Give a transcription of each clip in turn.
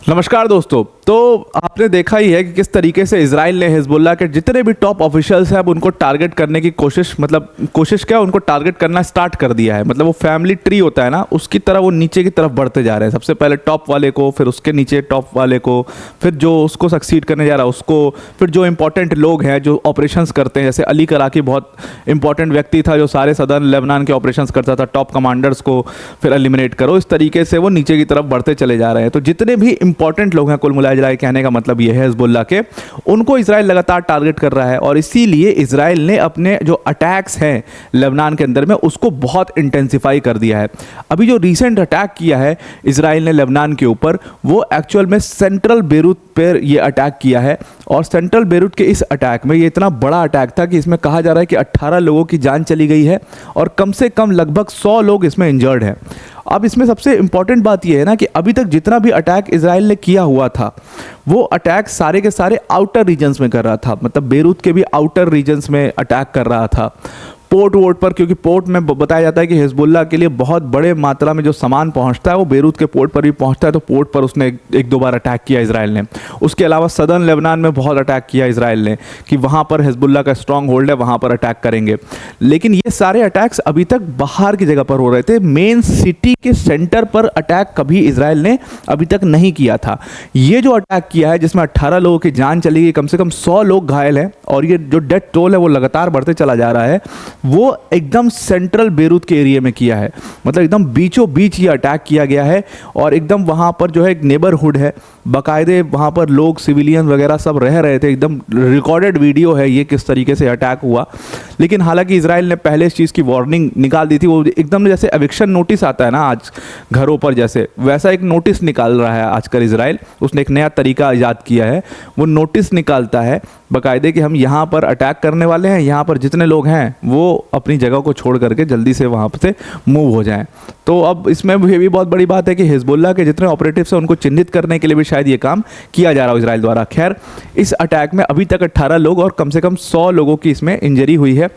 नमस्कार दोस्तों। तो आपने देखा ही है कि किस तरीके से इजराइल ने हिजबुल्लाह के जितने भी टॉप ऑफिशियल्स हैं अब उनको टारगेट करने की कोशिश क्या उनको टारगेट करना स्टार्ट कर दिया है। मतलब वो फैमिली ट्री होता है ना, उसकी तरह वो नीचे की तरफ बढ़ते जा रहे हैं। सबसे पहले टॉप वाले को, फिर उसके नीचे टॉप वाले को, फिर जो उसको सक्सीड करने जा रहा है उसको, फिर जो इंपॉर्टेंट लोग हैं जो ऑपरेशंस करते हैं, जैसे अली कराकी बहुत इंपॉर्टेंट व्यक्ति था जो सारे सदर्न लेबनान के ऑपरेशंस करता था, टॉप कमांडर्स को फिर एलिमिनेट करो। इस तरीके से वो नीचे की तरफ बढ़ते चले जा रहे हैं। तो जितने भी इंपॉर्टेंट लोग हैं, कुल मिलाए जुलाए कहने का मतलब ये है हिजबुल्लाह के, उनको इजराइल लगातार टारगेट कर रहा है। और इसीलिए इजराइल ने अपने जो अटैक्स हैं लेबनान के अंदर में उसको बहुत इंटेंसिफाई कर दिया है। अभी जो रिसेंट अटैक किया है इजराइल ने लेबनान के ऊपर, वो एक्चुअल में सेंट्रल बेरूत पर ये अटैक किया है। और सेंट्रल बेरूत के इस अटैक में, ये इतना बड़ा अटैक था कि इसमें कहा जा रहा है कि 18 लोगों की जान चली गई है और कम से कम लगभग 100 लोग इसमें इंजर्ड हैं। अब इसमें सबसे इंपॉर्टेंट बात यह है ना कि अभी तक जितना भी अटैक इजराइल ने किया हुआ था वो अटैक सारे के सारे आउटर रीजन्स में कर रहा था। मतलब बेरूत के भी आउटर रीजन्स में अटैक कर रहा था, पोर्ट वोट पर, क्योंकि पोर्ट में बताया जाता है कि हिजबुल्लाह के लिए बहुत बड़े मात्रा में जो सामान पहुंचता है वो बेरूत के पोर्ट पर भी पहुंचता है। तो पोर्ट पर उसने एक दो बार अटैक किया इजराइल ने। उसके अलावा सदर्न लेबनान में बहुत अटैक किया इजराइल ने कि वहाँ पर हिजबुल्लाह का स्ट्रॉन्ग होल्ड है, वहाँ पर अटैक करेंगे। लेकिन ये सारे अटैक्स अभी तक बाहर की जगह पर हो रहे थे। मेन सिटी के सेंटर पर अटैक कभी इजराइल ने अभी तक नहीं किया था। ये जो अटैक किया है जिसमें 18 लोगों की जान चली गई, कम से कम 100 लोग घायल हैं और ये जो डेथ टोल है वो लगातार बढ़ते चला जा रहा है, वो एकदम सेंट्रल बेरूत के एरिया में किया है। मतलब एकदम बीचों बीच ये अटैक किया गया है और एकदम वहाँ पर जो है एक नेबरहुड है, बाकायदे वहाँ पर लोग सिविलियन वगैरह सब रह रहे थे। एकदम रिकॉर्डेड वीडियो है ये किस तरीके से अटैक हुआ। लेकिन हालांकि इजराइल ने पहले इस चीज़ की वार्निंग निकाल दी थी। वो एकदम जैसे एविक्शन नोटिस आता है ना आज घरों पर, जैसे वैसा एक नोटिस निकाल रहा है आजकल इजराइल। उसने एक नया तरीका ईजाद किया है, वो नोटिस निकालता है बाकायदे कि हम यहाँ पर अटैक करने वाले हैं, यहाँ पर जितने लोग हैं वो अपनी जगह को छोड़ करके जल्दी से वहाँ से मूव हो जाएं। तो अब इसमें ये भी बहुत बड़ी बात है कि हिजबुल्लाह के जितने ऑपरेटिव्स हैं उनको चिन्हित करने के लिए भी शायद ये काम किया जा रहा हो इजराइल द्वारा। खैर, इस अटैक में अभी तक 18 लोग और कम से कम 100 लोगों की इसमें इंजरी हुई है।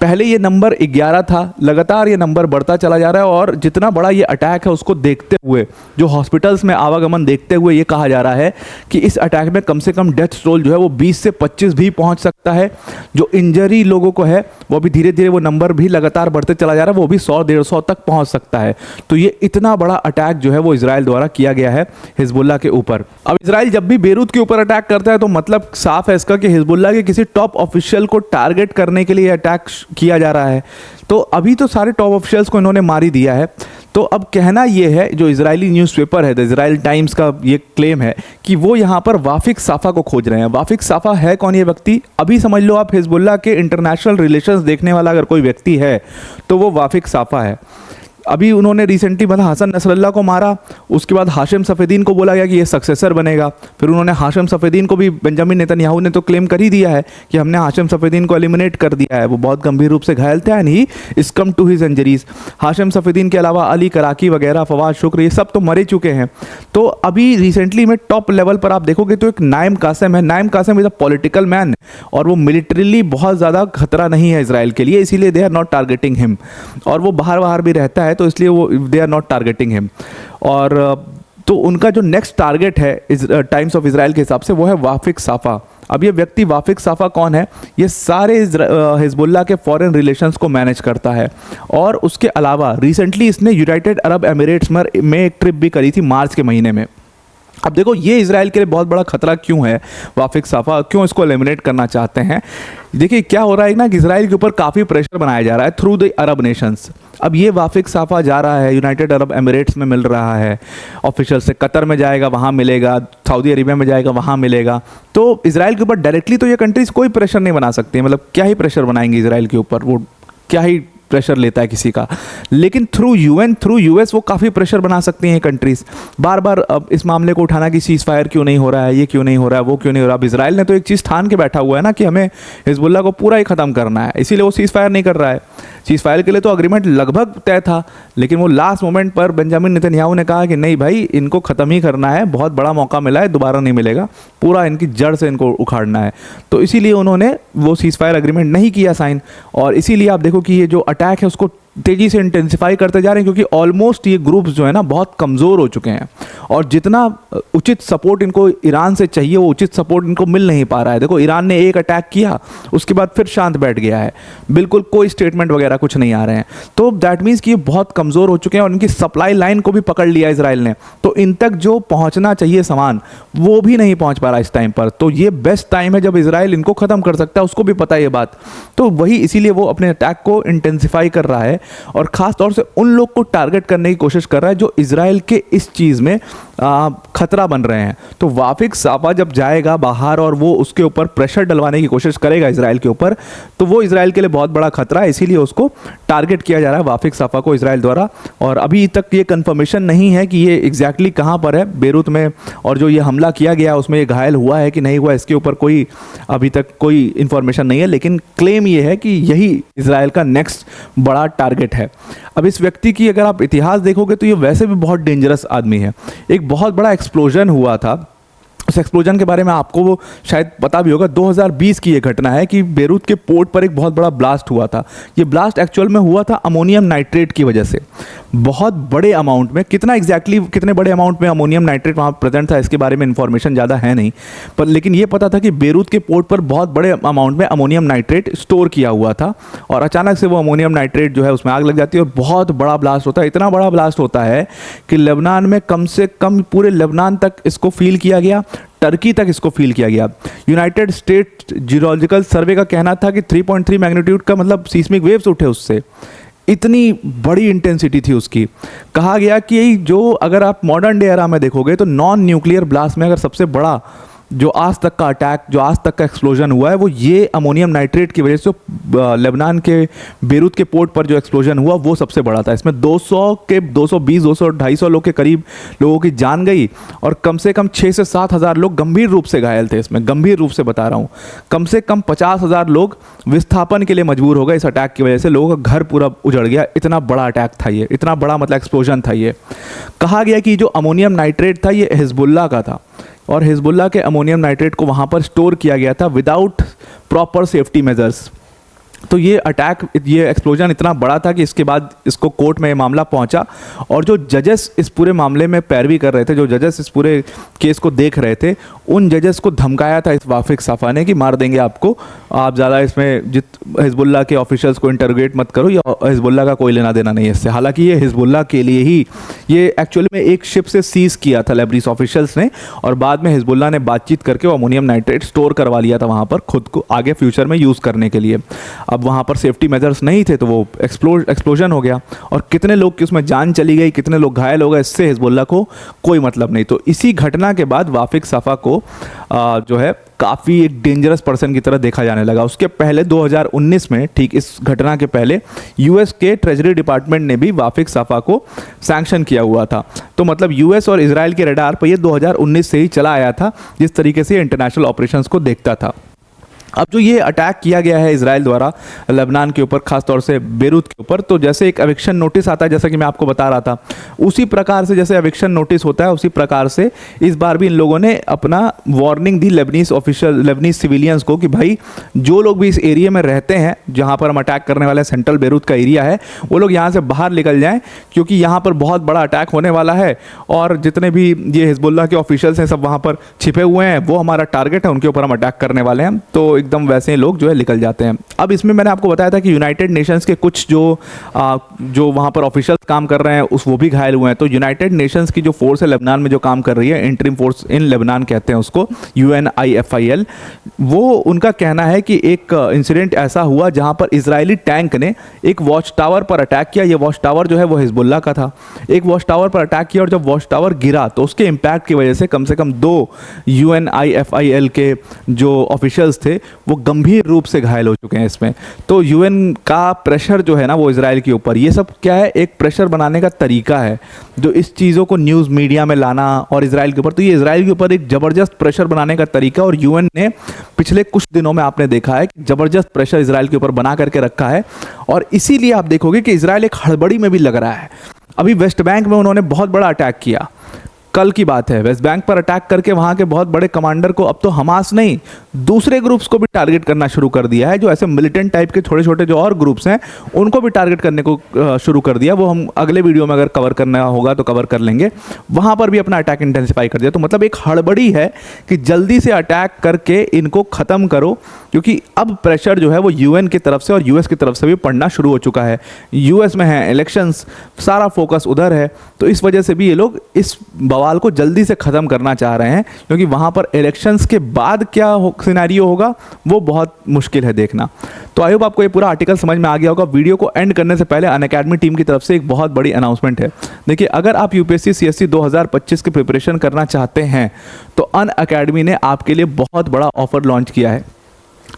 पहले ये नंबर 11 था, लगातार ये नंबर बढ़ता चला जा रहा है। और जितना बड़ा ये अटैक है उसको देखते हुए, जो हॉस्पिटल्स में आवागमन देखते हुए, ये कहा जा रहा है कि इस अटैक में कम से कम डेथ टोल जो है वो 20 से 25 भी पहुंच सकता है। जो इंजरी लोगों को है वो भी धीरे धीरे वो नंबर भी लगातार बढ़ते चला जा रहा है, वो भी 100-150 तक पहुंच सकता है। तो ये इतना बड़ा अटैक जो है वो इजराइल द्वारा किया गया है हिजबुल्लाह के ऊपर। अब इजराइल जब भी बेरूत के ऊपर अटैक करता है तो मतलब साफ है इसका कि हिजबुल्लाह के किसी टॉप ऑफिशियल को टारगेट करने के लिए अटैक किया जा रहा है। तो अभी तो सारे टॉप ऑफिशियल्स को इन्होंने मार ही दिया है। तो अब कहना यह है, जो इजरायली न्यूज़पेपर है द इजराइल टाइम्स का ये क्लेम है कि वो यहाँ पर वाफिक साफा को खोज रहे हैं। वाफिक साफा है कौन ये व्यक्ति? अभी समझ लो आप, हिजबुल्लाह के इंटरनेशनल रिलेशंस देखने वाला अगर कोई व्यक्ति है तो वो वाफिक साफा है। अभी उन्होंने रिसेंटली मतलब हसन नसरल्लाह को मारा, उसके बाद हाशिम सफ़ेदीन को बोला गया कि ये सक्सेसर बनेगा। फिर उन्होंने हाशिम सफ़ेदीन को भी, बेंजामिन नेतन्याहू ने तो क्लेम कर ही दिया है कि हमने हाशिम सफ़ेदीन को एलिमिनेट कर दिया है, वो बहुत गंभीर रूप से घायल थे and he is come to his injuries. Hashem Safieddine के अलावा अली कराकी वगैरह, फवाद शुक्र, ये सब तो मरे चुके हैं। तो अभी रिसेंटली में टॉप लेवल पर आप देखोगे तो एक नाइम कासिम है। Naim Qassem is a political man और वो मिलिट्रीली बहुत ज़्यादा खतरा नहीं है इसराइल के लिए, इसीलिए they are not targeting him. और वो बाहर भी रहता है तो इसलिए वो they are not targeting him. और तो उनका जो नेक्स्ट टारगेट है टाइम्स ऑफ इजराइल के हिसाब से वो है वाफिक साफा। अब ये व्यक्ति वाफिक साफा कौन है? ये सारे हिजबुल्लाह के फॉरेन रिलेशंस को मैनेज करता है। और उसके अलावा रिसेंटली इसने यूनाइटेड अरब एमिरेट्स में एक ट्रिप भी करी थी मार्च के महीने में। अब देखो ये इजराइल के लिए बहुत बड़ा खतरा क्यों है, वाफिक साफा क्यों इसको एलिमिनेट करना चाहते हैं। देखिए क्या हो रहा है ना कि इजराइल के ऊपर काफ़ी प्रेशर बनाया जा रहा है थ्रू द अरब नेशंस। अब ये वाफिक साफा जा रहा है यूनाइटेड अरब एमिरेट्स में मिल रहा है ऑफिशियल से, कतर में जाएगा वहाँ मिलेगा, सऊदी अरेबिया में जाएगा वहाँ मिलेगा। तो इजराइल के ऊपर डायरेक्टली तो ये कंट्रीज कोई प्रेशर नहीं बना सकती है। मतलब क्या ही प्रेशर बनाएंगे इजराइल के ऊपर, वो क्या ही प्रेशर लेता है किसी का। लेकिन थ्रू यूएन, थ्रू यूएस वो काफ़ी प्रेशर बना सकती हैं कंट्रीज़। बार बार अब इस मामले को उठाना कि सीज़ फायर क्यों नहीं हो रहा है, ये क्यों नहीं हो रहा है, वो क्यों नहीं हो रहा है। अब इजराइल ने तो एक चीज़ ठान के बैठा हुआ है ना कि हमें हिजबुल्लाह को पूरा ही ख़त्म करना है, इसीलिए वो सीज़ फायर नहीं कर रहा है। सीज़ फायर के लिए तो अग्रीमेंट लगभग तय था, लेकिन वो लास्ट मोमेंट पर बेंजामिन नेतन्याहू ने कहा कि नहीं भाई, इनको ख़त्म ही करना है, बहुत बड़ा मौका मिला है, दोबारा नहीं मिलेगा, पूरा इनकी जड़ से इनको उखाड़ना है। तो इसीलिए उन्होंने वो सीज़ फायर अग्रीमेंट नहीं किया साइन। और इसीलिए आप देखो कि ये जो अटैक है उसको तेज़ी से इंटेंसिफाई करते जा रहे हैं, क्योंकि ऑलमोस्ट ये ग्रुप्स जो है ना बहुत कमज़ोर हो चुके हैं, और जितना उचित सपोर्ट इनको ईरान से चाहिए वो उचित सपोर्ट इनको मिल नहीं पा रहा है। देखो, ईरान ने एक अटैक किया, उसके बाद फिर शांत बैठ गया है, बिल्कुल कोई स्टेटमेंट वगैरह कुछ नहीं आ रहे हैं। तो दैट मीन्स कि ये बहुत कमज़ोर हो चुके हैं, और इनकी सप्लाई लाइन को भी पकड़ लिया इसराइल ने। तो इन तक जो पहुंचना चाहिए सामान, वो भी नहीं पहुंच पा रहा इस टाइम पर। तो ये बेस्ट टाइम है जब इसराइल इनको ख़त्म कर सकता है, उसको भी पता है ये बात। तो वही इसीलिए वो अपने अटैक को इंटेंसिफाई कर रहा है, और ख़ास तौर से उन लोग को टारगेट करने की कोशिश कर रहा है जो इसराइल के इस चीज़ में खतरा बन रहे हैं। तो वाफिक साफा जब जाएगा बाहर और वो उसके ऊपर प्रेशर डलवाने की कोशिश करेगा इसराइल के ऊपर, तो वो इसराइल के लिए बहुत बड़ा खतरा है, इसीलिए उसको टारगेट किया जा रहा है, वाफिक साफा को, इसराइल द्वारा। और अभी तक ये कंफर्मेशन नहीं है कि ये एग्जैक्टली कहाँ पर है बेरूत में, और जो ये हमला किया गया उसमें ये घायल हुआ है कि नहीं हुआ, इसके ऊपर कोई अभी तक कोई इंफॉर्मेशन नहीं है। लेकिन क्लेम ये है कि यही इसराइल का नेक्स्ट बड़ा टारगेट है। अब इस व्यक्ति की अगर आप इतिहास देखोगे तो ये वैसे भी बहुत डेंजरस आदमी है। एक बहुत बड़ा एक्सप्लोजन हुआ था, उस एक्सप्लोजन के बारे में आपको वो शायद पता भी होगा। 2020 की ये घटना है कि बेरूत के पोर्ट पर एक बहुत बड़ा ब्लास्ट हुआ था। ये ब्लास्ट एक्चुअल में हुआ था अमोनियम नाइट्रेट की वजह से, बहुत बड़े अमाउंट में। कितना एग्जैक्टली कितने बड़े अमाउंट में अमोनियम नाइट्रेट वहाँ प्रेजेंट था इसके बारे में इंफॉर्मेशन ज़्यादा है नहीं, पर लेकिन ये पता था कि बेरूत के पोर्ट पर बहुत बड़े अमाउंट में अमोनियम नाइट्रेट स्टोर किया हुआ था, और अचानक से वो अमोनियम नाइट्रेट जो है उसमें आग लग जाती है और बहुत बड़ा ब्लास्ट होता है। इतना बड़ा ब्लास्ट होता है कि लेबनान में कम से कम पूरे लेबनान तक इसको फील किया गया, टर्की तक इसको फील किया गया। यूनाइटेड स्टेट जियोलॉजिकल सर्वे का कहना था कि 3.3 मैग्नीट्यूड का मतलब सीस्मिक वेव्स उठे उससे, इतनी बड़ी इंटेंसिटी थी उसकी। कहा गया कि जो अगर आप मॉडर्न डे एरा में देखोगे तो नॉन न्यूक्लियर ब्लास्ट में अगर सबसे बड़ा जो आज तक का अटैक, जो आज तक का एक्सप्लोजन हुआ है, वो ये अमोनियम नाइट्रेट की वजह से लेबनान के बेरूत के पोर्ट पर जो एक्सप्लोजन हुआ वो सबसे बड़ा था। इसमें 220, 250 लोग के करीब लोगों की जान गई, और कम से कम 6 से 7 हज़ार लोग गंभीर रूप से घायल थे। इसमें गंभीर रूप से बता रहा हूँ, कम से कम 50,000 लोग विस्थापन के लिए मजबूर हो गए इस अटैक की वजह से। लोगों का घर पूरा उजड़ गया, इतना बड़ा अटैक था ये, इतना बड़ा मतलब एक्सप्लोजन था ये। कहा गया कि जो अमोनियम नाइट्रेट था ये हिजबुल्लाह का था, और हिजबुल्लाह के अमोनियम नाइट्रेट को वहाँ पर स्टोर किया गया था विदाउट प्रॉपर सेफ्टी मेजर्स। तो ये अटैक, ये एक्सप्लोजन इतना बड़ा था कि इसके बाद इसको कोर्ट में ये मामला पहुंचा, और जो जजेस इस पूरे मामले में पैरवी कर रहे थे, जो जजेस इस पूरे केस को देख रहे थे, उन जजेस को धमकाया था इस वाफिक साफा ने कि मार देंगे आपको, आप ज़्यादा इसमें हिजबुल्लाह के ऑफिशियल्स को इंटरोगेट मत करो, या हिजबुल्लाह का कोई लेना देना नहीं है इससे। हालांकि ये हिजबुल्लाह के लिए ही ये एक्चुअली में एक शिप से सीज़ किया था लेबनीज़ ऑफिशियल्स ने, और बाद में हिजबुल्लाह ने बातचीत करके वो अमोनियम नाइट्रेट स्टोर करवा लिया था वहाँ पर खुद को आगे फ्यूचर में यूज़ करने के लिए। अब वहाँ पर सेफ्टी मेजर्स नहीं थे तो वो एक्सप्लोजन हो गया, और कितने लोग की उसमें जान चली गई, कितने लोग घायल हो गए, इससे हिजबुल्लाह को कोई मतलब नहीं। तो इसी घटना के बाद वाफिक साफा को जो है काफ़ी एक डेंजरस पर्सन की तरह देखा जाने लगा। उसके पहले 2019 में, ठीक इस घटना के पहले, यूएस के ट्रेजरी डिपार्टमेंट ने भी वाफिक साफा को सैंक्शन किया हुआ था। तो मतलब यूएस और इजराइल के रडार पर ये 2019 से ही चला आया था, जिस तरीके से इंटरनेशनल ऑपरेशंस को देखता था। अब जो ये अटैक किया गया है इसराइल द्वारा लेबनान के ऊपर, खास तौर से बेरूत के ऊपर, तो जैसे एक एविक्शन नोटिस आता है, जैसा कि मैं आपको बता रहा था, उसी प्रकार से जैसे एविक्शन नोटिस होता है, उसी प्रकार से इस बार भी इन लोगों ने अपना वार्निंग दी लेबनीज सिविलियंस को कि भाई जो लोग भी इस एरिया में रहते हैं जहाँ पर हम अटैक करने वाले सेंट्रल बेरूत का एरिया है, वो लोग यहाँ से बाहर निकल जाएँ, क्योंकि यहाँ पर बहुत बड़ा अटैक होने वाला है, और जितने भी ये हिजबुल्लाह के ऑफिशियल्स हैं सब वहाँ पर छिपे हुए हैं, वो हमारा टारगेट है, उनके ऊपर हम अटैक करने वाले हैं। तो एकदम वैसे ही लोग जो है निकल जाते हैं। अब इसमें मैंने आपको बताया था कि यूनाइटेड नेशंस के कुछ जो वहाँ पर ऑफिशियल्स काम कर रहे हैं वो भी घायल हुए हैं। तो यूनाइटेड नेशंस की जो फोर्स है लेबनान में जो काम कर रही है, इंटरिम फोर्स इन लेबनान कहते हैं उसको, UNIFIL, वो उनका कहना है कि एक इंसिडेंट ऐसा हुआ जहाँ पर इजरायली टैंक ने एक वॉच टावर पर अटैक किया। ये वॉच टावर जो है वो हिजबुल्लाह का था। एक वॉच टावर पर अटैक किया, और जब वॉच टावर गिरा तो उसके इम्पैक्ट की वजह से कम 2 UNIFIL के जो ऑफिशियल्स थे वो गंभीर रूप से घायल हो चुके हैं इसमें। तो यूएन का प्रेशर जो है ना वो इजराइल के ऊपर, ये सब क्या है, एक प्रेशर बनाने का तरीका है, जो इस चीज़ों को न्यूज़ मीडिया में लाना और इजराइल के ऊपर, तो ये इजराइल के ऊपर एक ज़बरदस्त प्रेशर बनाने का तरीका। और यूएन ने पिछले कुछ दिनों में आपने देखा है कि ज़बरदस्त प्रेशर इजराइल के ऊपर बना करके रखा है, और इसीलिए आप देखोगे कि इजराइल एक हड़बड़ी में भी लग रहा है। अभी वेस्ट बैंक में उन्होंने बहुत बड़ा अटैक किया, कल की बात है, वेस्ट बैंक पर अटैक करके वहाँ के बहुत बड़े कमांडर को अब तो हमास नहीं, दूसरे ग्रुप्स को भी टारगेट करना शुरू कर दिया है। जो ऐसे मिलिटेंट टाइप के छोटे छोटे जो और ग्रुप्स हैं उनको भी टारगेट करने को शुरू कर दिया। वो हम अगले वीडियो में अगर कवर करना होगा तो कवर कर लेंगे। वहाँ पर भी अपना अटैक इंटेंसिफाई कर दिया। तो मतलब एक हड़बड़ी है कि जल्दी से अटैक करके इनको ख़त्म करो, क्योंकि अब प्रेशर जो है वो यूएन की तरफ से और यूएस की तरफ से भी पड़ना शुरू हो चुका है। यूएस में है इलेक्शंस, सारा फोकस उधर है, तो इस वजह से भी ये लोग इस बवाल को जल्दी से ख़त्म करना चाह रहे हैं, क्योंकि वहाँ पर इलेक्शंस के बाद क्या सिनेरियो होगा वो बहुत मुश्किल है देखना। तो आई होप आपको ये पूरा आर्टिकल समझ में आ गया होगा। वीडियो को एंड करने से पहले अनअकैडमी टीम की तरफ से एक बहुत बड़ी अनाउंसमेंट है। देखिए, अगर आप यूपीएससी सीएससी 2025 की प्रिपरेशन करना चाहते हैं तो अनअकैडमी ने आपके लिए बहुत बड़ा ऑफर लॉन्च किया है।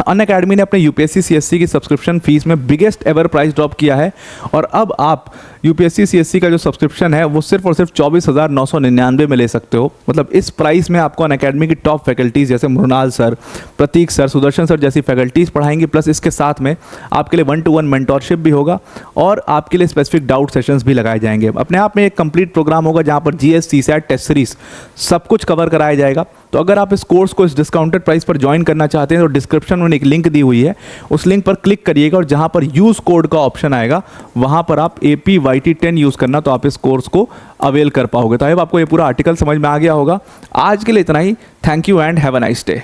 अनअकैडमी ने अपने यूपीएससी सीएससी की सब्सक्रिप्शन फीस में बिगेस्ट एवर प्राइस ड्रॉप किया है, और अब आप यूपीएससी सीएससी का जो सब्सक्रिप्शन है वो सिर्फ और सिर्फ 24,999 में ले सकते हो। मतलब इस प्राइस में आपको अनअकैडमी की टॉप फैकल्टीज़ जैसे मृणाल सर, प्रतीक सर, सुदर्शन सर जैसी फैकल्टीज़ पढ़ाएंगी, प्लस इसके साथ में आपके लिए 1-to-1 मेंटोरशिप भी होगा और आपके लिए स्पेसिफिक डाउट सेशंस भी लगाए जाएंगे। अपने आप में एक कंप्लीट प्रोग्राम होगा जहाँ पर जीएस, सीसैट, टेस्ट सीरीज सब कुछ कवर कराया जाएगा। तो अगर आप इस कोर्स को इस डिस्काउंटेड प्राइस पर ज्वाइन करना चाहते हैं तो डिस्क्रिप्शन में एक लिंक दी हुई है, उस लिंक पर क्लिक करिएगा और जहां पर यूज़ कोड का ऑप्शन आएगा वहां पर आप APYT10 यूज़ करना, तो आप इस कोर्स को अवेल कर पाओगे। तो आई होप आपको ये पूरा आर्टिकल समझ में आ गया होगा। आज के लिए इतना ही। Thank you and have a nice day.